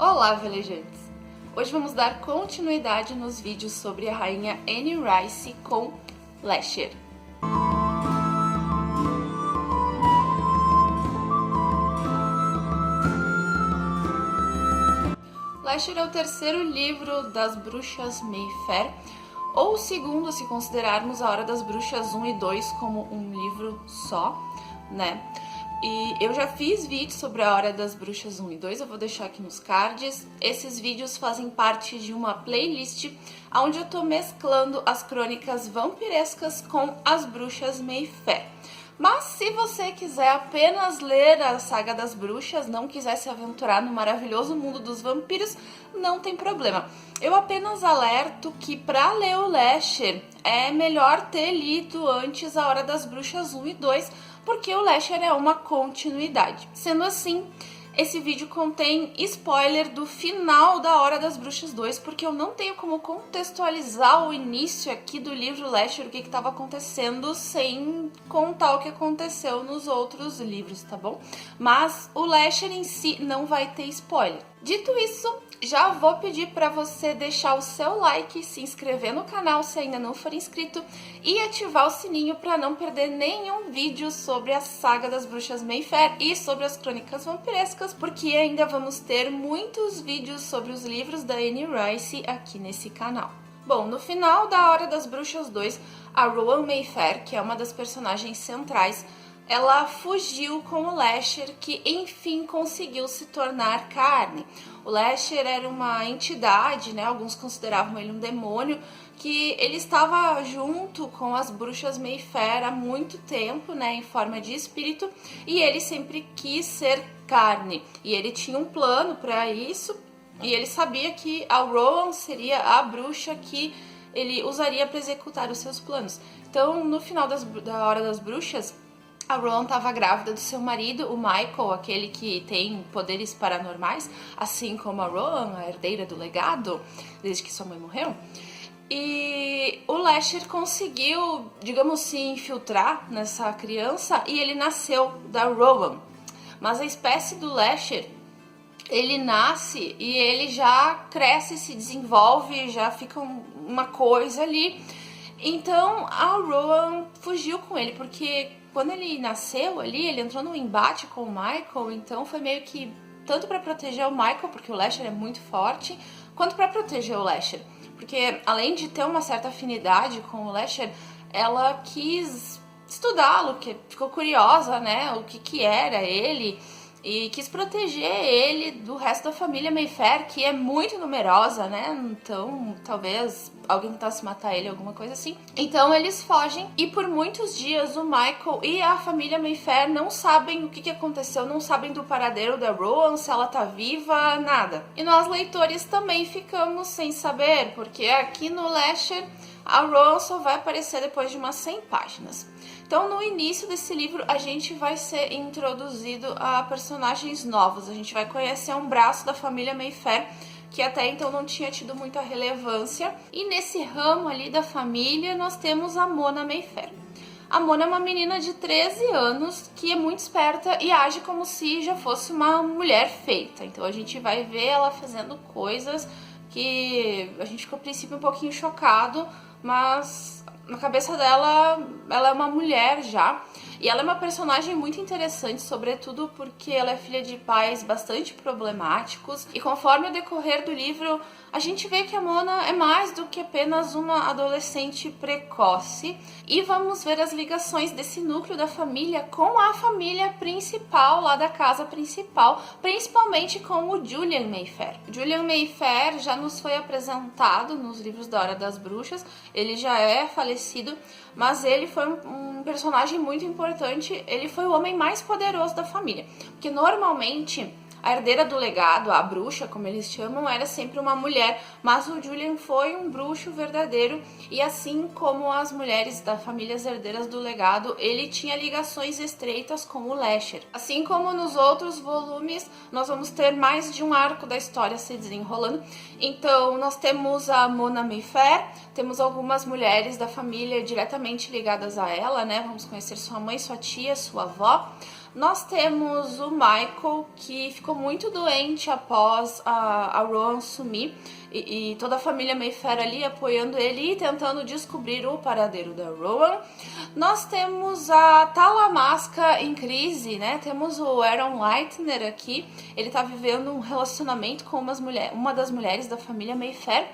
Olá, velejantes! Hoje vamos dar continuidade nos vídeos sobre a rainha Anne Rice com Lasher. Lasher é o terceiro livro das Bruxas Mayfair, ou o segundo se considerarmos A Hora das Bruxas 1 e 2 como um livro só, né? E eu já fiz vídeos sobre A Hora das Bruxas 1 e 2, eu vou deixar aqui nos cards. Esses vídeos fazem parte de uma playlist onde eu tô mesclando as crônicas vampirescas com as Bruxas Mayfair. Mas se você quiser apenas ler a saga das bruxas, não quiser se aventurar no maravilhoso mundo dos vampiros, não tem problema. Eu apenas alerto que para ler o Lasher é melhor ter lido antes A Hora das Bruxas 1 e 2, porque o Lasher é uma continuidade. Sendo assim, esse vídeo contém spoiler do final da Hora das Bruxas 2, porque eu não tenho como contextualizar o início aqui do livro Lasher, o que estava acontecendo, sem contar o que aconteceu nos outros livros, tá bom? Mas o Lasher em si não vai ter spoiler. Dito isso, já vou pedir para você deixar o seu like, se inscrever no canal se ainda não for inscrito e ativar o sininho para não perder nenhum vídeo sobre a saga das Bruxas Mayfair e sobre as crônicas vampirescas, porque ainda vamos ter muitos vídeos sobre os livros da Anne Rice aqui nesse canal. Bom, no final da Hora das Bruxas 2, a Rowan Mayfair, que é uma das personagens centrais, ela fugiu com o Lasher, que enfim conseguiu se tornar carne. O Lasher era uma entidade, né? Alguns consideravam ele um demônio, que ele estava junto com as bruxas Mayfair há muito tempo, né? Em forma de espírito, e ele sempre quis ser carne. E ele tinha um plano para isso, e ele sabia que a Rowan seria a bruxa que ele usaria para executar os seus planos. Então, no final da Hora das Bruxas, a Rowan estava grávida do seu marido, o Michael, aquele que tem poderes paranormais, assim como a Rowan, a herdeira do legado, desde que sua mãe morreu. E o Lasher conseguiu, digamos, se infiltrar nessa criança e ele nasceu da Rowan. Mas a espécie do Lasher, ele nasce e ele já cresce, se desenvolve, já fica uma coisa ali. Então a Rowan fugiu com ele, porque quando ele nasceu ali, ele entrou num embate com o Michael, então foi meio que tanto para proteger o Michael, porque o Lasher é muito forte, quanto para proteger o Lasher. Porque além de ter uma certa afinidade com o Lasher, ela quis estudá-lo, que ficou curiosa, né, o que era ele, e quis proteger ele do resto da família Mayfair, que é muito numerosa, né? Então, talvez alguém tentasse matar ele, alguma coisa assim. Então, eles fogem e por muitos dias o Michael e a família Mayfair não sabem o que aconteceu, não sabem do paradeiro da Rowan, se ela tá viva, nada. E nós, leitores, também ficamos sem saber, porque aqui no Lasher a Rowan só vai aparecer depois de umas 100 páginas. Então, no início desse livro, a gente vai ser introduzido a personagens novos. A gente vai conhecer um braço da família Mayfair, que até então não tinha tido muita relevância. E nesse ramo ali da família, nós temos a Mona Mayfair. A Mona é uma menina de 13 anos que é muito esperta e age como se já fosse uma mulher feita. Então, a gente vai ver ela fazendo coisas que a gente ficou, a princípio, um pouquinho chocado, mas na cabeça dela, ela é uma mulher já. E ela é uma personagem muito interessante, sobretudo porque ela é filha de pais bastante problemáticos. E conforme o decorrer do livro, a gente vê que a Mona é mais do que apenas uma adolescente precoce. E vamos ver as ligações desse núcleo da família com a família principal, lá da casa principal, principalmente com o Julian Mayfair. Julian Mayfair já nos foi apresentado nos livros da Hora das Bruxas. Ele já é falecido, mas ele foi um personagem muito importante. Ele foi o homem mais poderoso da família, porque normalmente a herdeira do legado, a bruxa, como eles chamam, era sempre uma mulher, mas o Julian foi um bruxo verdadeiro e assim como as mulheres da família herdeiras do legado, ele tinha ligações estreitas com o Lasher. Assim como nos outros volumes, nós vamos ter mais de um arco da história se desenrolando. Então, nós temos a Mona Mayfair, temos algumas mulheres da família diretamente ligadas a ela, né? Vamos conhecer sua mãe, sua tia, sua avó. Nós temos o Michael, que ficou muito doente após a Rowan sumir, e toda a família Mayfair ali apoiando ele e tentando descobrir o paradeiro da Rowan. Nós temos a Talamasca em crise, né? Temos o Aaron Leitner aqui, ele tá vivendo um relacionamento com uma das mulheres da família Mayfair.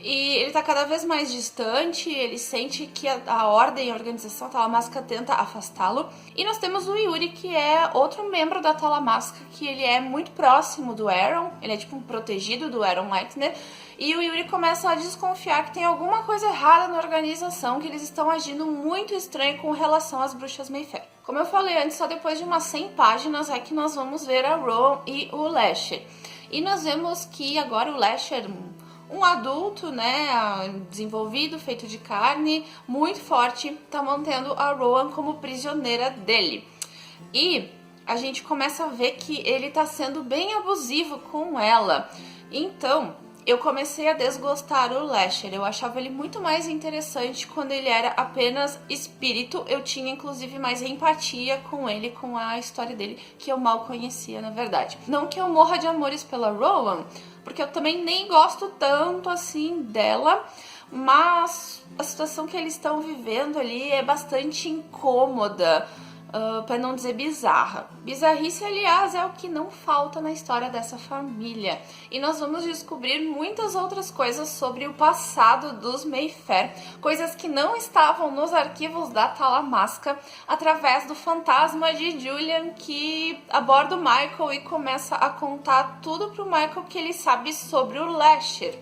E ele tá cada vez mais distante, ele sente que a ordem e a organização Talamasca tenta afastá-lo. E nós temos o Yuri, que é outro membro da Talamasca, que ele é muito próximo do Aaron, ele é tipo um protegido do Aaron Leitner. E o Yuri começa a desconfiar que tem alguma coisa errada na organização, que eles estão agindo muito estranho com relação às bruxas Mayfair. Como eu falei antes, só depois de umas 100 páginas é que nós vamos ver a Rowan e o Lasher. E nós vemos que agora o Lasher, um adulto, né, desenvolvido, feito de carne, muito forte, tá mantendo a Rowan como prisioneira dele. E a gente começa a ver que ele tá sendo bem abusivo com ela. Então, eu comecei a desgostar o Lasher. Eu achava ele muito mais interessante quando ele era apenas espírito. Eu tinha, inclusive, mais empatia com ele, com a história dele, que eu mal conhecia, na verdade. Não que eu morra de amores pela Rowan, porque eu também nem gosto tanto assim dela, mas a situação que eles estão vivendo ali é bastante incômoda, para não dizer bizarra. Bizarrice, aliás, é o que não falta na história dessa família. E nós vamos descobrir muitas outras coisas sobre o passado dos Mayfair, coisas que não estavam nos arquivos da Talamasca, através do fantasma de Julian, que aborda o Michael e começa a contar tudo pro Michael que ele sabe sobre o Lasher.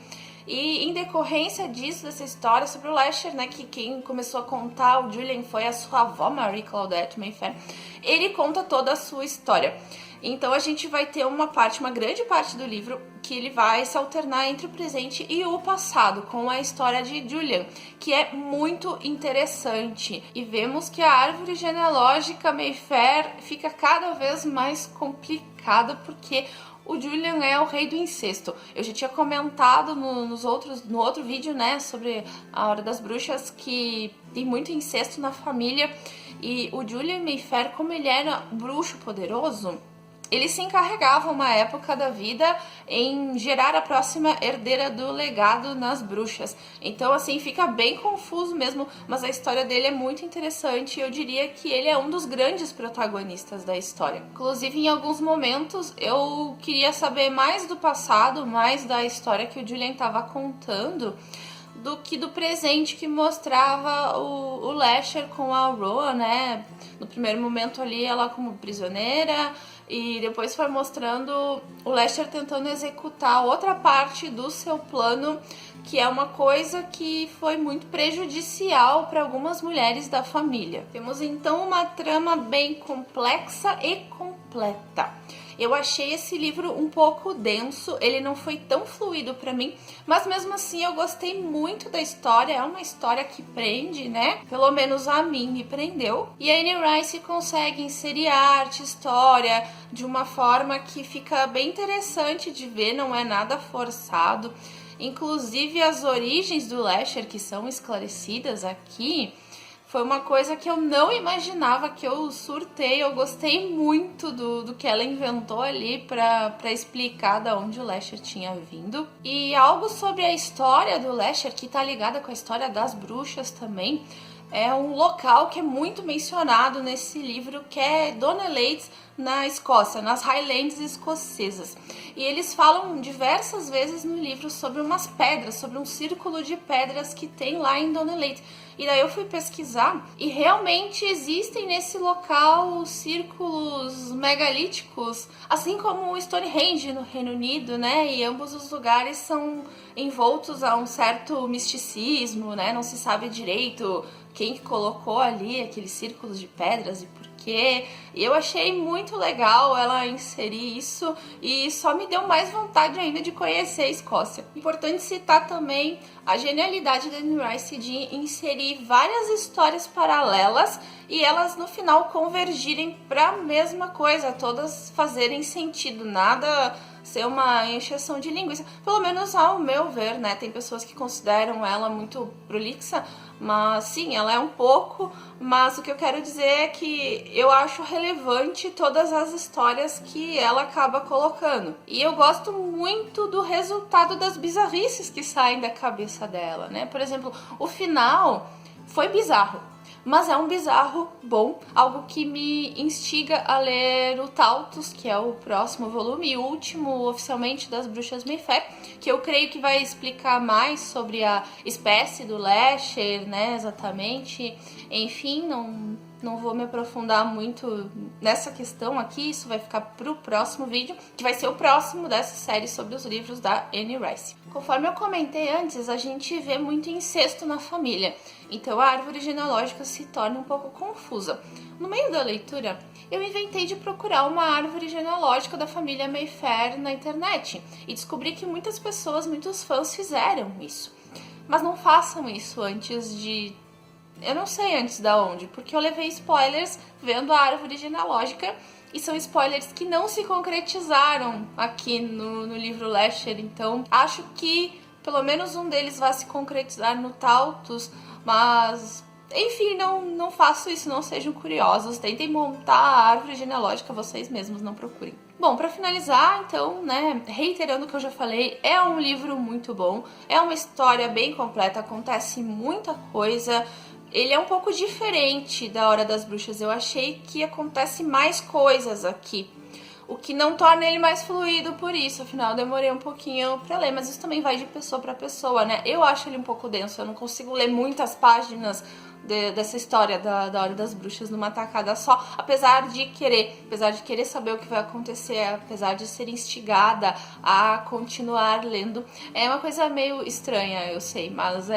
E em decorrência disso, dessa história sobre o Lasher, né, que quem começou a contar o Julian foi a sua avó, Marie Claudette Mayfair, ele conta toda a sua história. Então a gente vai ter uma grande parte do livro que ele vai se alternar entre o presente e o passado, com a história de Julian, que é muito interessante. E vemos que a árvore genealógica Mayfair fica cada vez mais complicada, porque o Julian é o rei do incesto. Eu já tinha comentado no outro vídeo, né, sobre a Hora das Bruxas, que tem muito incesto na família. E o Julian Mayfair, como ele era bruxo poderoso, ele se encarregava uma época da vida em gerar a próxima herdeira do legado nas bruxas. Então, assim, fica bem confuso mesmo, mas a história dele é muito interessante e eu diria que ele é um dos grandes protagonistas da história. Inclusive, em alguns momentos, eu queria saber mais do passado, mais da história que o Julian estava contando, do que do presente que mostrava o Lasher com a Rowan, né? No primeiro momento ali, ela como prisioneira, e depois foi mostrando o Lasher tentando executar outra parte do seu plano, que é uma coisa que foi muito prejudicial para algumas mulheres da família. Temos então uma trama bem complexa e completa. Eu achei esse livro um pouco denso, ele não foi tão fluido pra mim, mas mesmo assim eu gostei muito da história, é uma história que prende, né? Pelo menos a mim me prendeu. E a Anne Rice consegue inserir arte, história, de uma forma que fica bem interessante de ver, não é nada forçado. Inclusive as origens do Lasher, que são esclarecidas aqui, foi uma coisa que eu não imaginava, que eu surtei. Eu gostei muito do que ela inventou ali pra explicar de onde o Lasher tinha vindo. E algo sobre a história do Lasher, que tá ligada com a história das bruxas também, é um local que é muito mencionado nesse livro, que é Donelates, na Escócia, nas Highlands escocesas. E eles falam diversas vezes no livro sobre umas pedras, sobre um círculo de pedras que tem lá em Donelates. E daí eu fui pesquisar e realmente existem nesse local círculos megalíticos, assim como o Stonehenge no Reino Unido, né? E ambos os lugares são envoltos a um certo misticismo, né? Não se sabe direito quem que colocou ali aqueles círculos de pedras e por quê. E eu achei muito legal ela inserir isso e só me deu mais vontade ainda de conhecer a Escócia. Importante citar também a genialidade da Anne Rice de inserir várias histórias paralelas e elas no final convergirem para a mesma coisa, todas fazerem sentido, nada ser uma encheção de linguiça, pelo menos ao meu ver, né? Tem pessoas que consideram ela muito prolixa, mas sim, ela é um pouco, mas o que eu quero dizer é que eu acho relevante todas as histórias que ela acaba colocando. E eu gosto muito do resultado das bizarrices que saem da cabeça dela, né? Por exemplo, o final foi bizarro, mas é um bizarro bom, algo que me instiga a ler o Tautos, que é o próximo volume e o último oficialmente das Bruxas Mayfair, que eu creio que vai explicar mais sobre a espécie do Lasher, né, exatamente. Enfim, não vou me aprofundar muito nessa questão aqui, isso vai ficar pro próximo vídeo, que vai ser o próximo dessa série sobre os livros da Anne Rice. Conforme eu comentei antes, a gente vê muito incesto na família, então a árvore genealógica se torna um pouco confusa. No meio da leitura, eu inventei de procurar uma árvore genealógica da família Mayfair na internet e descobri que muitas pessoas, muitos fãs fizeram isso. Mas não façam isso antes de... Eu não sei antes da onde, porque eu levei spoilers vendo a árvore genealógica e são spoilers que não se concretizaram aqui no livro Lasher, então acho que pelo menos um deles vai se concretizar no Tautos, mas enfim, não façam isso, não sejam curiosos, tentem montar a árvore genealógica vocês mesmos, não procurem. Bom, para finalizar, então, né, reiterando o que eu já falei, é um livro muito bom, é uma história bem completa, acontece muita coisa. Ele é um pouco diferente da Hora das Bruxas, eu achei que acontece mais coisas aqui, o que não torna ele mais fluido por isso, afinal eu demorei um pouquinho pra ler, mas isso também vai de pessoa pra pessoa, né? Eu acho ele um pouco denso, eu não consigo ler muitas páginas dessa história da Hora das Bruxas numa tacada só, apesar de querer saber o que vai acontecer, apesar de ser instigada a continuar lendo. É uma coisa meio estranha, eu sei, mas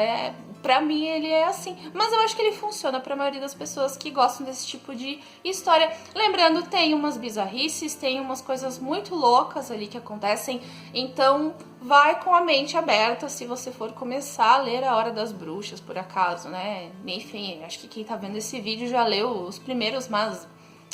pra mim ele é assim, mas eu acho que ele funciona pra maioria das pessoas que gostam desse tipo de história. Lembrando, tem umas bizarrices, tem umas coisas muito loucas ali que acontecem, então vai com a mente aberta se você for começar a ler A Hora das Bruxas, por acaso, né? Enfim, acho que quem tá vendo esse vídeo já leu os primeiros, mas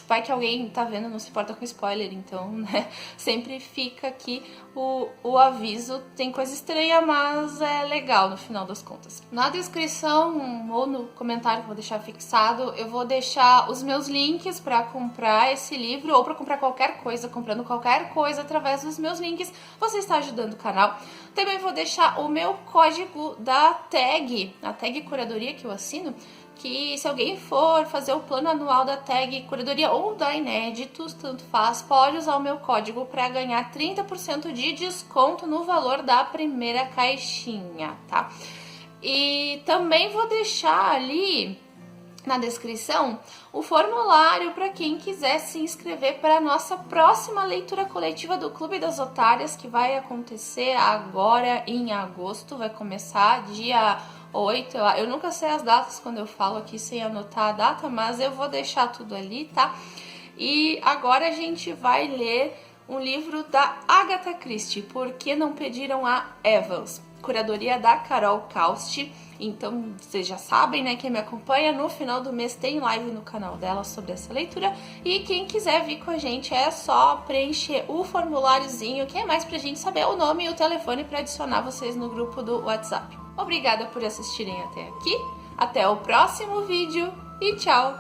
vai que alguém tá vendo, não se importa com spoiler, então, né, sempre fica aqui o aviso. Tem coisa estranha, mas é legal no final das contas. Na descrição ou no comentário que eu vou deixar fixado, eu vou deixar os meus links pra comprar esse livro ou pra comprar qualquer coisa, comprando qualquer coisa através dos meus links, você está ajudando o canal. Também vou deixar o meu código da tag, a tag curadoria que eu assino, que se alguém for fazer o plano anual da tag curadoria ou da Inéditos, tanto faz, pode usar o meu código para ganhar 30% de desconto no valor da primeira caixinha, tá? E também vou deixar ali na descrição o formulário para quem quiser se inscrever para a nossa próxima leitura coletiva do Clube das Otárias, que vai acontecer agora em agosto, vai começar dia 8, eu nunca sei as datas quando eu falo aqui sem anotar a data, mas eu vou deixar tudo ali, tá? E agora a gente vai ler um livro da Agatha Christie, Por que Não Pediram a Evans? Curadoria da Carol Causti. Então, vocês já sabem, né? Quem me acompanha, no final do mês tem live no canal dela sobre essa leitura. E quem quiser vir com a gente é só preencher o formuláriozinho, que é mais pra gente saber o nome e o telefone para adicionar vocês no grupo do WhatsApp. Obrigada por assistirem até aqui. Até o próximo vídeo e tchau!